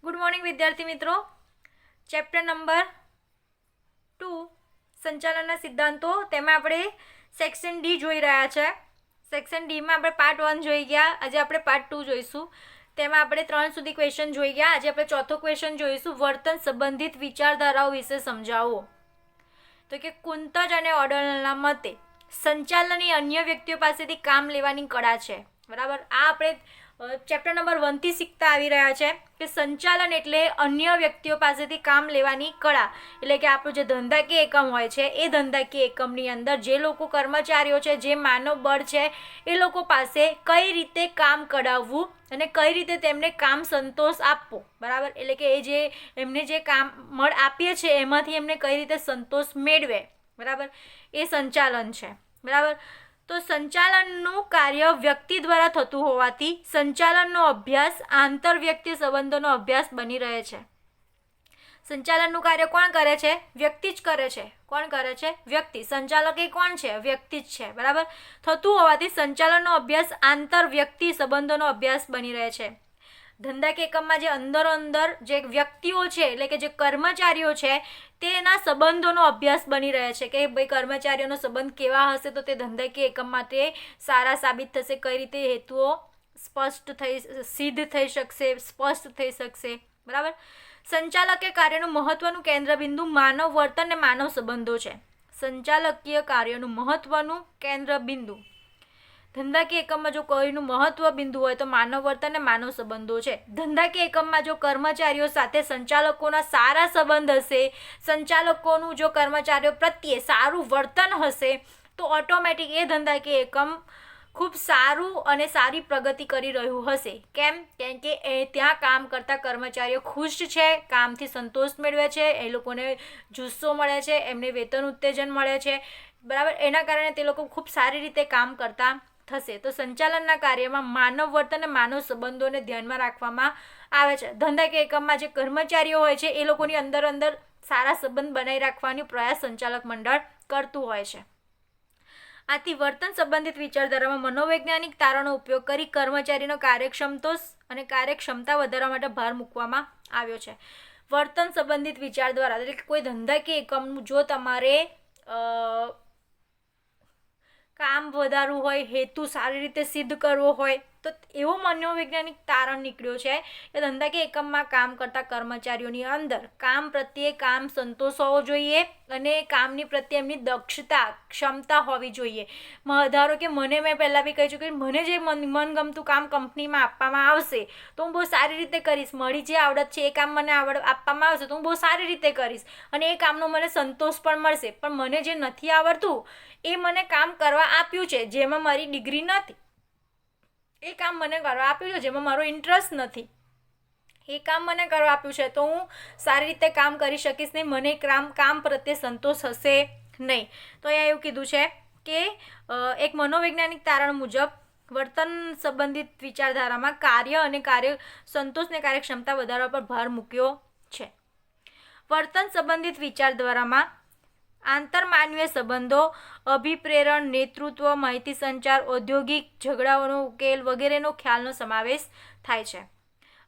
Good morning વિદ્યાર્થી મિત્રો. Chapter number 2 સંચાલનના સિદ્ધાંતો, તેમાં આપણે સેક્શન ડી જોઈ રહ્યા છે. સેક્શન ડીમાં આપણે પાર્ટ 1 જોઈ ગયા, આજે આપણે પાર્ટ 2 જોઈશું. તેમાં આપણે 3 સુધી ક્વેશ્ચન જોઈ ગયા. આજે આપણે ચોથો ક્વેશ્ચન જોઈશું, વર્તન સંબંધિત વિચારધારાઓ વિશે સમજાવો. તો કે કુંતજ અને ઓડનલના મતે સંચાલન એ અન્ય વ્યક્તિઓ પાસેથી કામ લેવાની કળા છે. બરાબર, આ આપણે ચેપ્ટર નંબર 1 થી શીખતા આવી રહ્યા છે કે સંચાલન એટલે અન્ય વ્યક્તિઓ પાસેથી કામ લેવાની કળા. એટલે કે આપણું જે ધંધાકીય એકમ હોય છે એ ધંધાકીય એકમની અંદર જે લોકો કર્મચારીઓ છે, જે માનવ બળ છે, એ લોકો પાસે કઈ રીતે કામ કઢાવવું અને કઈ રીતે તેમને કામ સંતોષ આપવો. બરાબર, એટલે કે એ જે એમને જે કામ મળ આપીએ છીએ એમાંથી એમને કઈ રીતે સંતોષ મેળવે. બરાબર, એ સંચાલન છે. બરાબર, તો સંચાલનનું કાર્ય વ્યક્તિ દ્વારા થતું હોવાથી સંચાલનનો અભ્યાસ આંતરવ્યક્તિ સંબંધોનો અભ્યાસ બની રહે છે. સંચાલનનું કાર્ય કોણ કરે છે? વ્યક્તિ જ કરે છે. કોણ કરે છે? વ્યક્તિ. સંચાલક એ કોણ છે? વ્યક્તિ જ છે. બરાબર, થતું હોવાથી સંચાલનનો અભ્યાસ આંતરવ્યક્તિ સંબંધોનો અભ્યાસ બની રહે છે. ધંધાકીય એકમમાં જે અંદર જે વ્યક્તિઓ છે, એટલે કે જે કર્મચારીઓ છે, તેના સંબંધોનો અભ્યાસ બની રહે છે કે ભાઈ કર્મચારીઓનો સંબંધ કેવા હશે તો તે ધંધાકીય એકમ માટે સારા સાબિત થશે, કઈ રીતે હેતુઓ સિદ્ધ થઈ શકશે, સ્પષ્ટ થઈ શકશે. બરાબર, સંચાલકીય કાર્યનું મહત્વનું કેન્દ્રબિંદુ માનવ વર્તન અને માનવ સંબંધો છે. સંચાલકીય કાર્યનું મહત્વનું કેન્દ્રબિંદુ ધંધાકીય એકમમાં જો કોઈનું મહત્વ બિંદુ હોય તો માનવ વર્તન અને માનવ સંબંધો છે. ધંધાકીય એકમમાં જો કર્મચારીઓ સાથે સંચાલકોના સારા સંબંધ હશે, સંચાલકોનું જો કર્મચારીઓ પ્રત્યે સારું વર્તન હશે, તો ઓટોમેટિક એ ધંધાકીય એકમ ખૂબ સારું અને સારી પ્રગતિ કરી રહ્યું હશે. કેમ? કેમ કે ત્યાં કામ કરતા કર્મચારીઓ ખુશ છે, કામથી સંતોષ મેળવે છે, એ લોકોને જુસ્સો મળે છે, એમને વેતન ઉત્તેજન મળે છે. બરાબર, એના કારણે તે લોકો ખૂબ સારી રીતે કામ કરતા થશે. તો સંચાલનના કાર્યમાં માનવ વર્તન અને માનવ સંબંધોને ધ્યાનમાં રાખવામાં આવે છે. ધંધાકીય એકમમાં જે કર્મચારીઓ હોય છે એ લોકોની અંદર સારા સંબંધ બનાવી રાખવાનો પ્રયાસ સંચાલક મંડળ કરતું હોય છે. આથી વર્તન સંબંધિત વિચારધારામાં મનોવૈજ્ઞાનિક તારણો ઉપયોગ કરી કર્મચારીનો કાર્યક્ષમતા વધારવા માટે ભાર મૂકવામાં આવ્યો છે. વર્તન સંબંધિત વિચારધારા એટલે કે કોઈ ધંધાકીય એકમનું જો તમારે કામ વધારવું હોય, હેતુ સારી રીતે સિદ્ધ કરવો હોય, તો એવો મનોવૈજ્ઞાનિક તારણ નીકળ્યો છે કે ધંધાકીય એકમમાં કામ કરતા કર્મચારીઓની અંદર કામ પ્રત્યે કામ સંતોષ હોવો જોઈએ અને કામની પ્રત્યે એમની દક્ષતા, ક્ષમતા હોવી જોઈએ. ધારો કે મેં પહેલાં બી કહી છું કે મને જે મનગમતું કામ કંપનીમાં આપવામાં આવશે તો હું બહુ સારી રીતે કરીશ. મારી જે આવડત છે એ કામ મને આપવામાં આવશે તો હું બહુ સારી રીતે કરીશ અને એ કામનો મને સંતોષ પણ મળશે. પણ મને જે નથી આવડતું એ મને કામ કરવા આપ્યું છે જેમાં મારી ડિગ્રી નથી, એ કામ મને કરવા આપ્યું છે જેમાં મારો ઇન્ટરેસ્ટ નથી, એ કામ મને કરવા આપ્યું છે તો હું સારી રીતે કામ કરી શકીશ નહીં, મને કામ પ્રત્યે સંતોષ હશે નહીં. તો અહીંયા એવું કીધું છે કે એક મનોવૈજ્ઞાનિક તારણ મુજબ વર્તન સંબંધિત વિચારધારામાં કાર્ય સંતોષને કાર્યક્ષમતા વધારવા પર ભાર મૂક્યો છે. વર્તન સંબંધિત વિચારધારામાં આંતરમાનવીય સંબંધો, અભિપ્રેરણ, નેતૃત્વ, માહિતી સંચાર, ઔદ્યોગિક ઝઘડાઓનો ઉકેલ વગેરેનો ખ્યાલનો સમાવેશ થાય છે.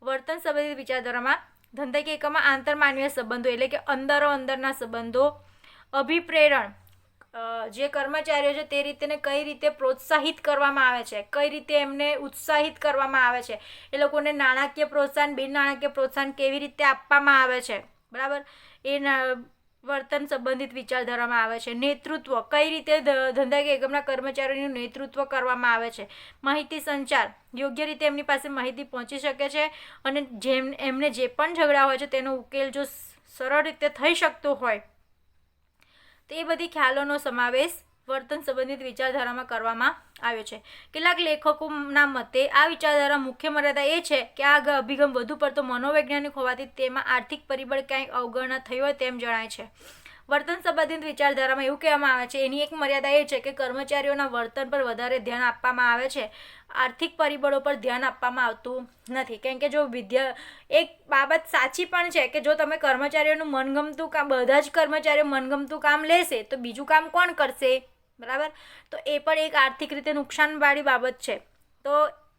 વર્તન સંબંધિત વિચારધારામાં ધંધાકીય એકમમાં આંતરમાનવીય સંબંધો એટલે કે અંદરના સંબંધો, અભિપ્રેરણ જે કર્મચારીઓ છે તે રીતેને કઈ રીતે પ્રોત્સાહિત કરવામાં આવે છે, કઈ રીતે એમને ઉત્સાહિત કરવામાં આવે છે, એ લોકોને નાણાકીય પ્રોત્સાહન, બિન નાણાકીય પ્રોત્સાહન કેવી રીતે આપવામાં આવે છે. બરાબર, એ વર્તન સંબંધિત વિચારધારામાં આવે છે. નેતૃત્વ, કઈ રીતે ધંધાકીય એકમના કર્મચારીઓનું નેતૃત્વ કરવામાં આવે છે. માહિતી સંચાર, યોગ્ય રીતે એમની પાસે માહિતી પહોંચી શકે છે અને એમને જે પણ ઝઘડા હોય છે તેનો ઉકેલ જો સરળ રીતે થઈ શકતો હોય તો એ બધી ખ્યાલોનો સમાવેશ વર્તન સંબંધિત વિચારધારામાં કરવામાં આવ્યો છે. કેટલાક લેખકોના મતે આ વિચારધારા મુખ્ય મર્યાદા એ છે કે આ અભિગમ વધુ પડતો મનોવૈજ્ઞાનિક હોવાથી તેમાં આર્થિક પરિબળ ક્યાંક અવગણના થઈ હોય તેમ જણાય છે. વર્તન સંબંધિત વિચારધારામાં એવું કહેવામાં આવે છે, એની એક મર્યાદા એ છે કે કર્મચારીઓના વર્તન પર વધારે ધ્યાન આપવામાં આવે છે, આર્થિક પરિબળો પર ધ્યાન આપવામાં આવતું નથી. કેમ કે જો એક બાબત સાચી પણ છે કે જો તમે કર્મચારીઓનું મનગમતું કામ, બધા જ કર્મચારીઓ મનગમતું કામ લેશે તો બીજું કામ કોણ કરશે? બરાબર, તો એ પણ એક આર્થિક રીતે નુકસાનવાળી બાબત છે. તો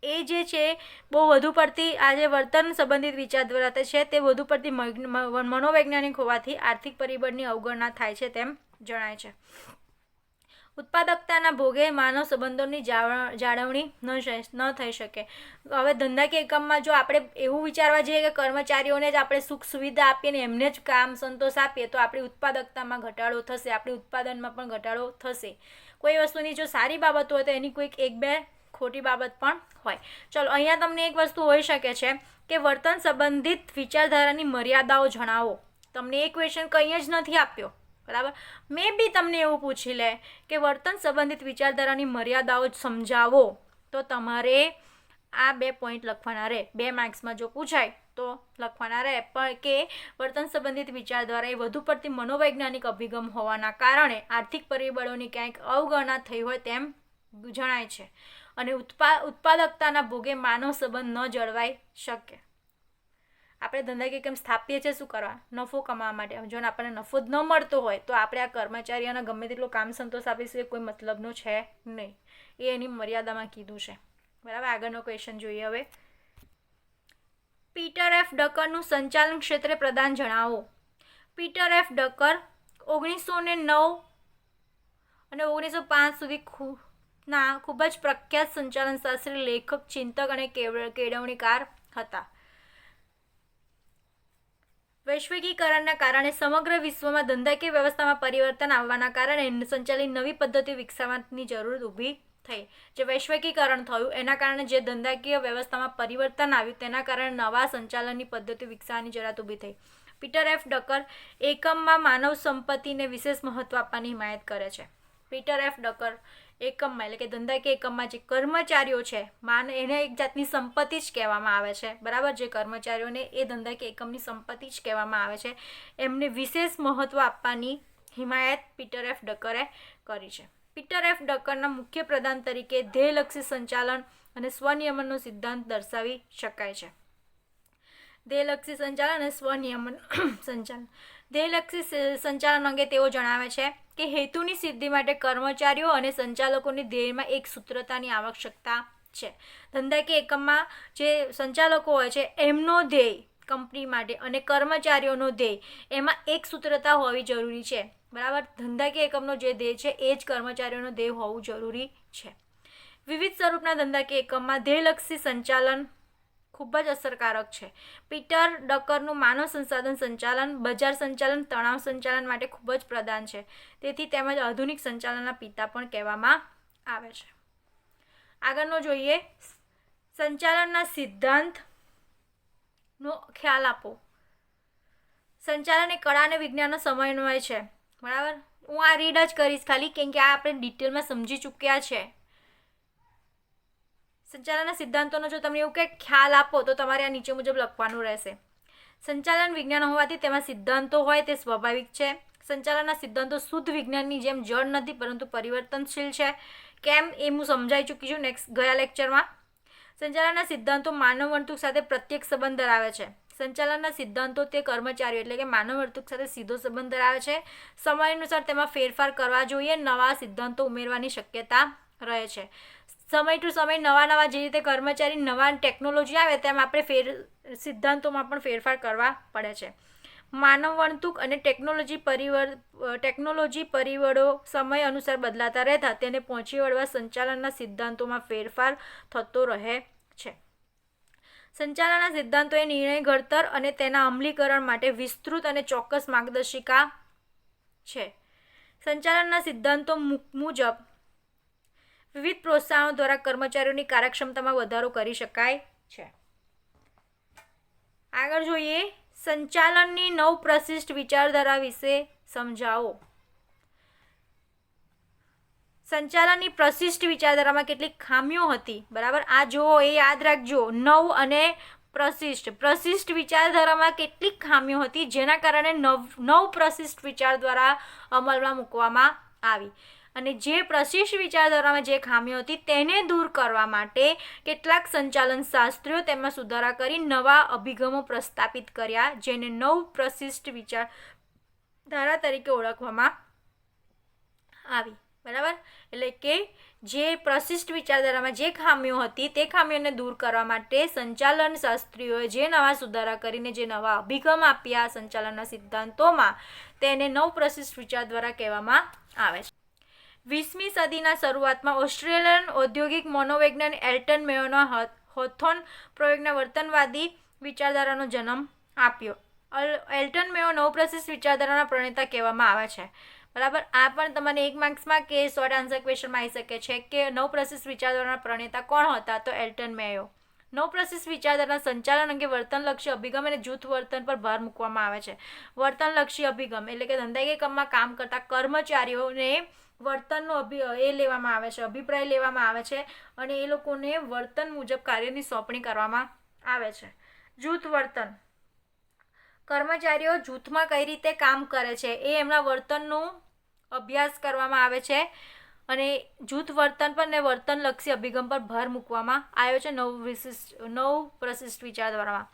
એ જે છે બહુ વધુ પડતી આ જે વર્તન સંબંધિત વિચારધારા છે તે વધુ પડતી મનોવૈજ્ઞાનિક હોવાથી આર્થિક પરિબળની અવગણના થાય છે તેમ જણાય છે. ઉત્પાદકતાના ભોગે માનવ સંબંધોની જાળવણી ન થઈ શકે. હવે ધંધાકીય એકમમાં જો આપણે એવું વિચારવા જઈએ કે કર્મચારીઓને જ આપણે સુખ સુવિધા આપીએ ને એમને જ કામ સંતોષ આપીએ તો આપણી ઉત્પાદકતામાં ઘટાડો થશે, આપણી ઉત્પાદનમાં પણ ઘટાડો થશે. કોઈ વસ્તુની જો સારી બાબત હોય તો એની કોઈક એક બે ખોટી બાબત પણ હોય. ચલો અહીંયા તમને એક વસ્તુ હોઈ શકે છે કે વર્તન સંબંધિત વિચારધારાની મર્યાદાઓ જણાવો. તમને એક ક્વેશ્ચન કંઈ જ નથી આપ્યો, બરાબર. મે બી તમને એવું પૂછી લે કે વર્તન સંબંધિત વિચારધારાની મર્યાદાઓ સમજાવો તો તમારે આ 2 પોઈન્ટ લખવાના રહે. 2 માર્ક્સમાં જો પૂછાય તો લખવાના રહે પણ કે વર્તન સંબંધિત વિચારધારા એ વધુ પડતી મનોવૈજ્ઞાનિક અભિગમ હોવાના કારણે આર્થિક પરિબળોની ક્યાંક અવગણના થઈ હોય તેમ જણાય છે અને ઉત્પાદકતાના ભોગે માનવ સંબંધ ન જળવાઈ શકે. આપણે ધંધાકીય એકમ સ્થાપીએ છીએ શું કરવા? નફો કમાવા માટે. જો આપણને નફો જ ન મળતો હોય તો આપણે આ કર્મચારીઓને ગમે તેટલો કામ સંતોષ આપીશું કોઈ મતલબનો છે નહીં. એ એની મર્યાદામાં કીધું છે, બરાબર. આગળનો ક્વેશ્ચન જોઈએ હવે. પીટર એફ ડકરનું સંચાલન ક્ષેત્રે પ્રદાન જણાવો. પીટર એફ ડકર 1909 અને 1905 સુધી ખૂબ જ પ્રખ્યાત સંચાલનશાસ્ત્રી, લેખક, ચિંતક અને કેળવણીકાર હતા. વૈશ્વિકીકરણના કારણે સમગ્ર વિશ્વમાં ધંધાકીય વ્યવસ્થામાં પરિવર્તન આવવાના કારણે સંચાલિત નવી પદ્ધતિ વિકસાવવાની જરૂર ઊભી થઈ. જે વૈશ્વિકીકરણ થયું એના કારણે જે ધંધાકીય વ્યવસ્થામાં પરિવર્તન આવ્યું તેના કારણે નવા સંચાલનની પદ્ધતિ વિકસાવવાની જરૂર ઊભી થઈ. પીટર એફ ડકર એકમમાં માનવ સંપત્તિને વિશેષ મહત્વ આપવાની હિમાયત કરે છે. પીટર એફ ડકર એકમમાં એટલે કે ધંધાકીય એકમમાં જે કર્મચારીઓ છે એને એક જાતની સંપત્તિ જ કહેવામાં આવે છે, બરાબર. જે કર્મચારીઓને એ ધંધાકીય એકમની સંપત્તિ જ કહેવામાં આવે છે એમને વિશેષ મહત્વ આપવાની હિમાયત પીટર એફ ડકરે કરી છે. પીટર એફ ડકરના મુખ્ય પ્રદાન તરીકે ધ્યેયલક્ષી સંચાલન અને સ્વનિયમનનો સિદ્ધાંત દર્શાવી શકાય છે. ધ્યેયલક્ષી સંચાલન અને સ્વનિયમન સંચાલન. ધ્યેયલક્ષી સંચાલન અંગે તેઓ જણાવે છે કે હેતુની સિદ્ધિ માટે કર્મચારીઓ અને સંચાલકોની ધ્યેયમાં એક સૂત્રતાની આવશ્યકતા છે. ધંધાકીય એકમમાં જે સંચાલકો હોય છે એમનો ધ્યેય કંપની માટે અને કર્મચારીઓનો ધ્યેય એમાં એક સૂત્રતા હોવી જરૂરી છે, બરાબર. ધંધાકીય એકમનો જે ધ્યેય છે એ જ કર્મચારીઓનો ધ્યેય હોવું જરૂરી છે. વિવિધ સ્વરૂપના ધંધાકીય એકમમાં ધ્યેયલક્ષી સંચાલન ખૂબ જ અસરકારક છે. પીટર ડકરનું માનવ સંસાધન સંચાલન, બજાર સંચાલન, તણાવ સંચાલન માટે ખૂબ જ પ્રદાન છે. તેથી તેમજ આધુનિક સંચાલનના પિતા પણ કહેવામાં આવે છે. આગળનો જોઈએ. સંચાલનના સિદ્ધાંતનો ખ્યાલ આપો. સંચાલન એ કળા અને વિજ્ઞાનનો સમન્વય છે, બરાબર. હું આ રીડ જ કરીશ ખાલી કેમ કે આ આપણે ડિટેલમાં સમજી ચૂક્યા છે. સંચાલનના સિદ્ધાંતોનો જો તમને એવું કંઈક ખ્યાલ આપો તો તમારે આ નીચે મુજબ લખવાનું રહેશે. સંચાલન વિજ્ઞાન હોવાથી તેમાં સિદ્ધાંતો હોય તે સ્વાભાવિક છે. સંચાલનના સિદ્ધાંતો શુદ્ધ વિજ્ઞાનની જેમ જળ નથી પરંતુ પરિવર્તનશીલ છે. કેમ એ હું સમજાવી ચૂકી છું ગયા લેક્ચરમાં. સંચાલનના સિદ્ધાંતો માનવ વર્તણૂક સાથે પ્રત્યક્ષ સંબંધ ધરાવે છે. સંચાલનના સિદ્ધાંતો તે કર્મચારીઓ એટલે કે માનવ વર્તણૂક સાથે સીધો સંબંધ ધરાવે છે. સમય અનુસાર તેમાં ફેરફાર કરવા જોઈએ, નવા સિદ્ધાંતો ઉમેરવાની શક્યતા રહે છે. સમય ટુ સમય નવા જે રીતે કર્મચારી નવા ટેકનોલોજી આવે તેમ આપણે સિદ્ધાંતોમાં પણ ફેરફાર કરવા પડે છે. માનવ વર્તણૂક અને ટેકનોલોજી પરિબળો સમય અનુસાર બદલાતા રહેતા તેને પહોંચી વળવા સંચાલનના સિદ્ધાંતોમાં ફેરફાર થતો રહે છે. સંચાલનના સિદ્ધાંતો એ નિર્ણય ઘડતર અને તેના અમલીકરણ માટે વિસ્તૃત અને ચોક્કસ માર્ગદર્શિકા છે. સંચાલનના સિદ્ધાંતો મુજબ વિવિધ પ્રોત્સાહનો દ્વારા કર્મચારીઓની કાર્યક્ષમતામાં વધારો કરી શકાય છે. આગળ જોઈએ. સંચાલનની 9 પ્રશિષ્ટ વિચારધારા વિશે સમજાવો. સંચાલનની પ્રશિષ્ટ વિચારધારામાં કેટલીક ખામીઓ હતી, બરાબર. આ જુઓ, એ યાદ રાખજો. 9 અને પ્રશિષ્ટ વિચારધારામાં કેટલીક ખામીઓ હતી જેના કારણે 9 પ્રશિષ્ટ વિચારધારા અમલમાં મૂકવામાં આવી. અને જે પ્રશિષ્ટ વિચારધારામાં જે ખામીઓ હતી તેને દૂર કરવા માટે કેટલાક સંચાલન શાસ્ત્રીઓ તેમાં સુધારા કરી નવા અભિગમો પ્રસ્થાપિત કર્યા જેને 9 પ્રશિષ્ટ વિચારધારા તરીકે ઓળખવામાં આવી, બરાબર. એટલે કે જે પ્રશિષ્ટ વિચારધારામાં જે ખામીઓ હતી તે ખામીઓને દૂર કરવા માટે સંચાલન શાસ્ત્રીઓએ જે નવા સુધારા કરીને જે નવા અભિગમ આપ્યા સંચાલનના સિદ્ધાંતોમાં તેને નવપ્રશિષ્ટ વિચારધારા કહેવામાં આવે છે. 20મી સદીના શરૂઆતમાં ઓસ્ટ્રેલિયન ઔદ્યોગિક મનોવૈજ્ઞાનિક એલ્ટન મેયોના હોથોર્ન પ્રયોગના વર્તનવાદી વિચારધારાનો જન્મ આપ્યો. એલ્ટન મેયો નવપ્રશિષ્ટ વિચારધારાના પ્રણેતા કહેવામાં આવે છે. બરાબર. આ પણ તમને 1 માર્ક્સમાં કે શોર્ટ આન્સર ક્વેશ્ચનમાં આવી શકે છે કે નવપ્રશિષ્ટ વિચારધારાના પ્રણેતા કોણ હતા? તો એલ્ટન મેયો. નવપ્રશિષ્ટ વિચારધારાના સંચાલન અંગે વર્તનલક્ષી અભિગમ અને જૂથ વર્તન પર ભાર મૂકવામાં આવે છે. વર્તનલક્ષી અભિગમ એટલે કે ધંધાકીય કામમાં કામ કરતા કર્મચારીઓને વર્તનનો લેવામાં આવે છે, અભિપ્રાય લેવામાં આવે છે અને એ લોકોને વર્તન મુજબ કાર્યની સોંપણી કરવામાં આવે છે. જૂથ વર્તન, કર્મચારીઓ જૂથમાં કઈ રીતે કામ કરે છે એ એમના વર્તનનું અભ્યાસ કરવામાં આવે છે અને જૂથ વર્તન પર ને વર્તનલક્ષી અભિગમ પર ભાર મૂકવામાં આવ્યો છે નવપ્રશિષ્ટ વિચારધારામાં.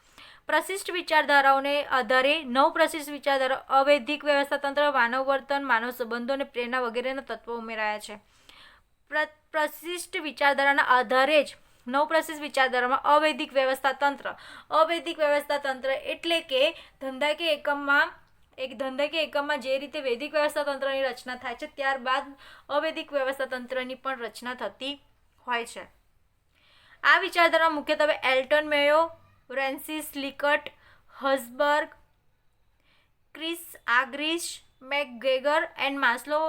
પ્રશિષ્ટ વિચારધારાઓને આધારે નવપ્રશિષ્ટ વિચારધારા અવૈધિક વ્યવસ્થાતંત્ર, માનવ વર્તન, માનવ સંબંધો અને પ્રેરણા વગેરેના તત્વો ઉમેરાયા છે. પ્રશિષ્ટ વિચારધારાના આધારે જ નવપ્રશિષ્ટ વિચારધારામાં અવૈધિક વ્યવસ્થાતંત્ર એટલે કે ધંધાકીય એકમમાં જે રીતે વૈદિક વ્યવસ્થાતંત્રની રચના થાય છે ત્યારબાદ અવૈધિક વ્યવસ્થાતંત્રની પણ રચના થતી હોય છે. આ વિચારધારા મુખ્યત્વે એલ્ટન મેયો, ફ્રેન્સિસ લિકટ, હર્ઝબર્ગ, ક્રિસ આગ્રીશ, મેકગ્રેગર એન્ડ માસ્લો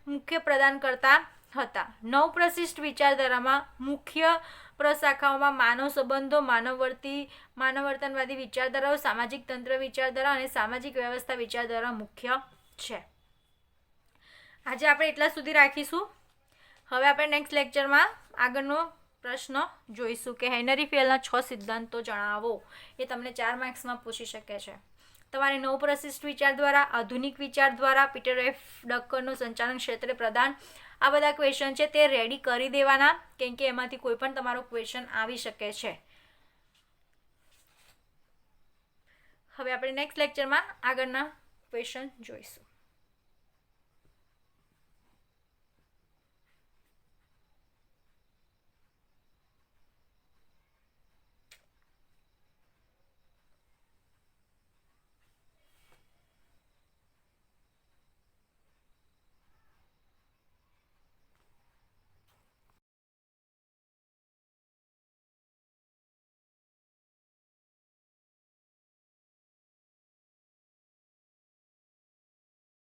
મુખ્ય પ્રદાન કરતા હતા. નવપ્રશિષ્ટ વિચારધારામાં મુખ્ય પ્રશાખાઓમાં માનવ સંબંધો, માનવવર્તનવાદી વિચારધારાઓ, સામાજિક તંત્ર વિચારધારા અને સામાજિક વ્યવસ્થા વિચારધારા મુખ્ય છે. આજે આપણે એટલા સુધી રાખીશું. હવે આપણે નેક્સ્ટ લેક્ચરમાં આગળનો પ્રશ્ન જોઈશું કે હેનરી ફેલના 6 સિદ્ધાંતો જણાવો. એ તમને 4 માર્ક્સમાં પૂછી શકે છે. તમારે નવપ્રશિષ્ટ વિચાર દ્વારા, આધુનિક વિચાર દ્વારા, પીટર એફ ડકરનો સંચાલન ક્ષેત્રે પ્રદાન, આ બધા ક્વેશ્ચન છે તે રેડી કરી દેવાના કેમ કે એમાંથી કોઈ પણ તમારો ક્વેશ્ચન આવી શકે છે. હવે આપણે નેક્સ્ટ લેક્ચરમાં આગળના ક્વેશ્ચન જોઈશું.